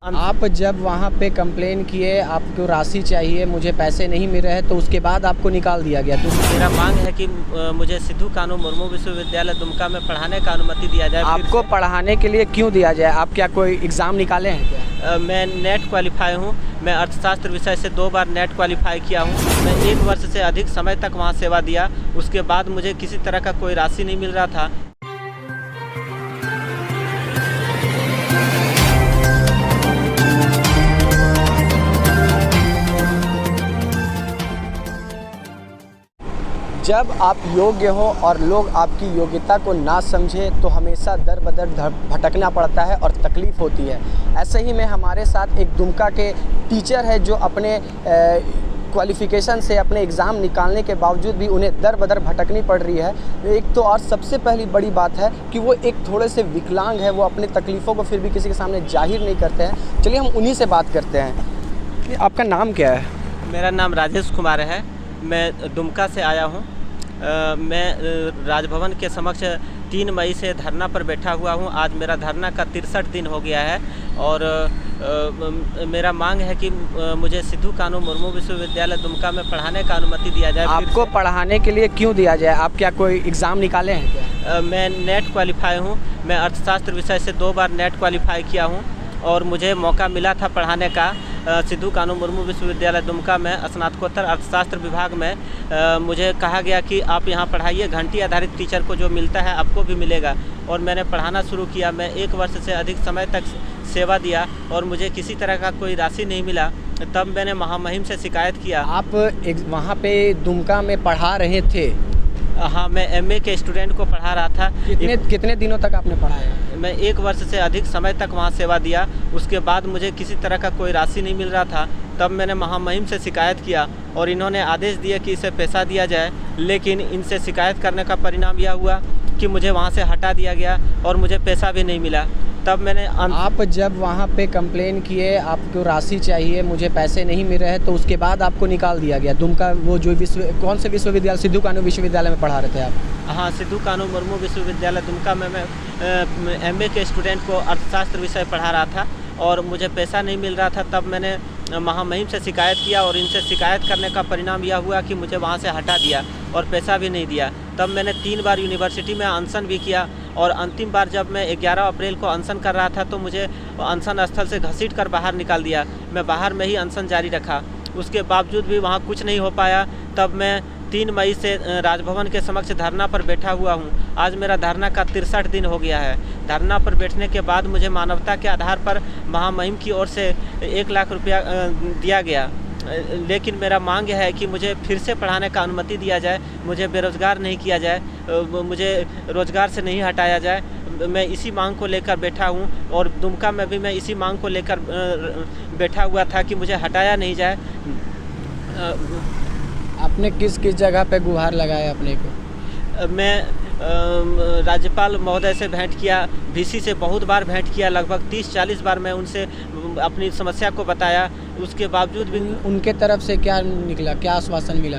आप जब वहाँ पे कंप्लेन किए, आपको राशि चाहिए, मुझे पैसे नहीं मिल रहे हैं, तो उसके बाद आपको निकाल दिया गया। तो मेरा मांग है कि मुझे सिद्धू कानू मुर्मू विश्वविद्यालय दुमका में पढ़ाने का अनुमति दिया जाए। आपको पढ़ाने के लिए क्यों दिया जाए? आप क्या कोई एग्ज़ाम निकाले हैं क्या? मैं नेट क्वालिफाई हूँ। मैं अर्थशास्त्र विषय से 2 बार नेट क्वालिफाई किया हूँ। मैं 1 वर्ष से अधिक समय तक वहाँ सेवा दिया। उसके बाद मुझे किसी तरह का कोई राशि नहीं मिल रहा था। जब आप योग्य हो और लोग आपकी योग्यता को ना समझे तो हमेशा दर बदर भटकना पड़ता है और तकलीफ़ होती है। ऐसे ही में हमारे साथ एक दुमका के टीचर है जो अपने क्वालिफ़िकेशन से अपने एग्ज़ाम निकालने के बावजूद भी उन्हें दर बदर भटकनी पड़ रही है। एक तो और सबसे पहली बड़ी बात है कि वो एक थोड़े से विकलांग है, वो अपनी तकलीफ़ों को फिर भी किसी के सामने जाहिर नहीं करते हैं। चलिए हम उन्हीं से बात करते हैं। आपका नाम क्या है? मेरा नाम राजेश कुमार है। मैं दुमका से आया हूँ। मैं राजभवन के समक्ष 3 मई से धरना पर बैठा हुआ हूँ। आज मेरा धरना का 63 दिन हो गया है और मेरा मांग है कि मुझे सिद्धू कानू मुर्मू विश्वविद्यालय दुमका में पढ़ाने का अनुमति दिया जाए। आपको पढ़ाने के लिए क्यों दिया जाए? आप क्या कोई एग्ज़ाम निकाले हैं क्या? मैं नेट क्वालिफाई हूँ। मैं अर्थशास्त्र विषय से 2 बार नेट क्वालिफाई किया हूँ और मुझे मौका मिला था पढ़ाने का सिद्धू कानू मुर्मू विश्वविद्यालय दुमका में स्नातकोत्तर अर्थशास्त्र विभाग में। मुझे कहा गया कि आप यहाँ पढ़ाइए, घंटी आधारित टीचर को जो मिलता है आपको भी मिलेगा। और मैंने पढ़ाना शुरू किया। मैं 1 वर्ष से अधिक समय तक सेवा दिया और मुझे किसी तरह का कोई राशि नहीं मिला। तब मैंने महामहिम से शिकायत किया। आप वहाँ पे दुमका में पढ़ा रहे थे? हाँ, मैं MA के स्टूडेंट को पढ़ा रहा था। कितने दिनों तक आपने पढ़ाया? मैं 1 वर्ष से अधिक समय तक वहाँ सेवा दिया। उसके बाद मुझे किसी तरह का कोई राशि नहीं मिल रहा था। तब मैंने महामहिम से शिकायत किया और इन्होंने आदेश दिया कि इसे पैसा दिया जाए। लेकिन इनसे शिकायत करने का परिणाम यह हुआ कि मुझे वहाँ से हटा दिया गया और मुझे पैसा भी नहीं मिला। तब मैंने आप जब वहाँ पे कंप्लेन किए, आपको राशि चाहिए, मुझे पैसे नहीं मिल रहे हैं, तो उसके बाद आपको निकाल दिया गया दुमका। वो जो कौन से विश्वविद्यालय? सिद्धू कानू विश्वविद्यालय में पढ़ा रहे थे आप? हाँ, सिद्धू कानू मुर्मू विश्वविद्यालय दुमका में मैं MA के स्टूडेंट को अर्थशास्त्र विषय पढ़ा रहा था और मुझे पैसा नहीं मिल रहा था। तब मैंने महामहिम से शिकायत किया और इनसे शिकायत करने का परिणाम यह हुआ कि मुझे वहाँ से हटा दिया और पैसा भी नहीं दिया। तब मैंने 3 बार यूनिवर्सिटी में अनशन भी किया और अंतिम बार जब मैं 11 अप्रैल को अनशन कर रहा था तो मुझे अनशन स्थल से घसीट कर बाहर निकाल दिया। मैं बाहर में ही अनशन जारी रखा। उसके बावजूद भी वहाँ कुछ नहीं हो पाया। तब मैं 3 मई से राजभवन के समक्ष धरना पर बैठा हुआ हूँ। आज मेरा धरना का 63 दिन हो गया है। धरना पर बैठने के बाद मुझे मानवता के आधार पर महामहिम की ओर से 1 लाख रुपया दिया गया। लेकिन मेरा मांग है कि मुझे फिर से पढ़ाने का अनुमति दिया जाए, मुझे बेरोज़गार नहीं किया जाए, मुझे रोज़गार से नहीं हटाया जाए। मैं इसी मांग को लेकर बैठा हूँ और दुमका में भी मैं इसी मांग को लेकर बैठा हुआ था कि मुझे हटाया नहीं जाए। आपने किस किस जगह पे गुहार लगाया अपने को? मैं राज्यपाल महोदय से भेंट किया, VC से बहुत बार भेंट किया, लगभग 30-40 बार मैं उनसे अपनी समस्या को बताया। उसके बावजूद भी उनके तरफ से क्या निकला, क्या आश्वासन मिला?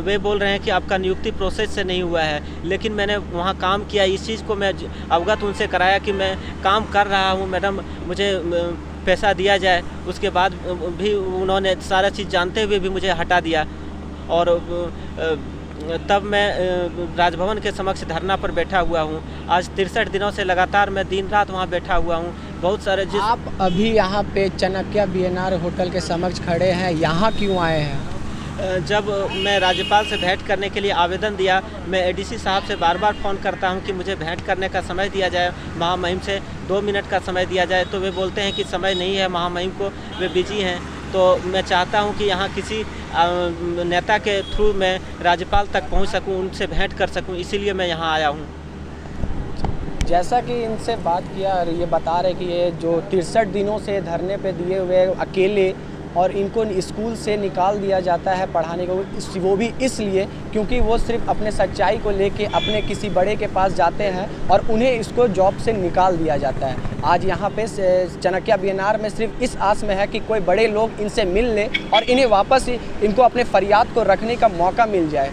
वे बोल रहे हैं कि आपका नियुक्ति प्रोसेस से नहीं हुआ है। लेकिन मैंने वहाँ काम किया, इस चीज़ को मैं अवगत उनसे कराया कि मैं काम कर रहा हूँ मैडम, मुझे पैसा दिया जाए। उसके बाद भी उन्होंने सारा चीज़ जानते हुए भी मुझे हटा दिया। और तब मैं राजभवन के समक्ष धरना पर बैठा हुआ हूँ। आज 63 दिनों से लगातार मैं दिन रात वहाँ बैठा हुआ हूँ। बहुत सारे आप अभी यहाँ पे चाणक्य BNR होटल के समक्ष खड़े हैं, यहाँ क्यों आए हैं? जब मैं राज्यपाल से भेंट करने के लिए आवेदन दिया, मैं ADC साहब से बार बार फ़ोन करता हूं कि मुझे भेंट करने का समय दिया जाए, महामहिम से 2 मिनट का समय दिया जाए, तो वे बोलते हैं कि समय नहीं है महामहिम को, वे बिजी हैं। तो मैं चाहता हूं कि यहाँ किसी नेता के थ्रू मैं राज्यपाल तक पहुँच सकूँ, उनसे भेंट कर सकूँ, इसीलिए मैं यहाँ आया हूँ। जैसा कि इनसे बात किया, ये बता रहे कि ये जो 63 दिनों से धरने पे दिए हुए अकेले, और इनको स्कूल से निकाल दिया जाता है पढ़ाने को, वो भी इसलिए क्योंकि वो सिर्फ अपने सच्चाई को लेके अपने किसी बड़े के पास जाते हैं और उन्हें इसको जॉब से निकाल दिया जाता है। आज यहाँ पे चाणक्य BNR में सिर्फ इस आस में है कि कोई बड़े लोग इनसे मिल ले और इन्हें वापस इनको अपने फरियाद को रखने का मौका मिल जाए।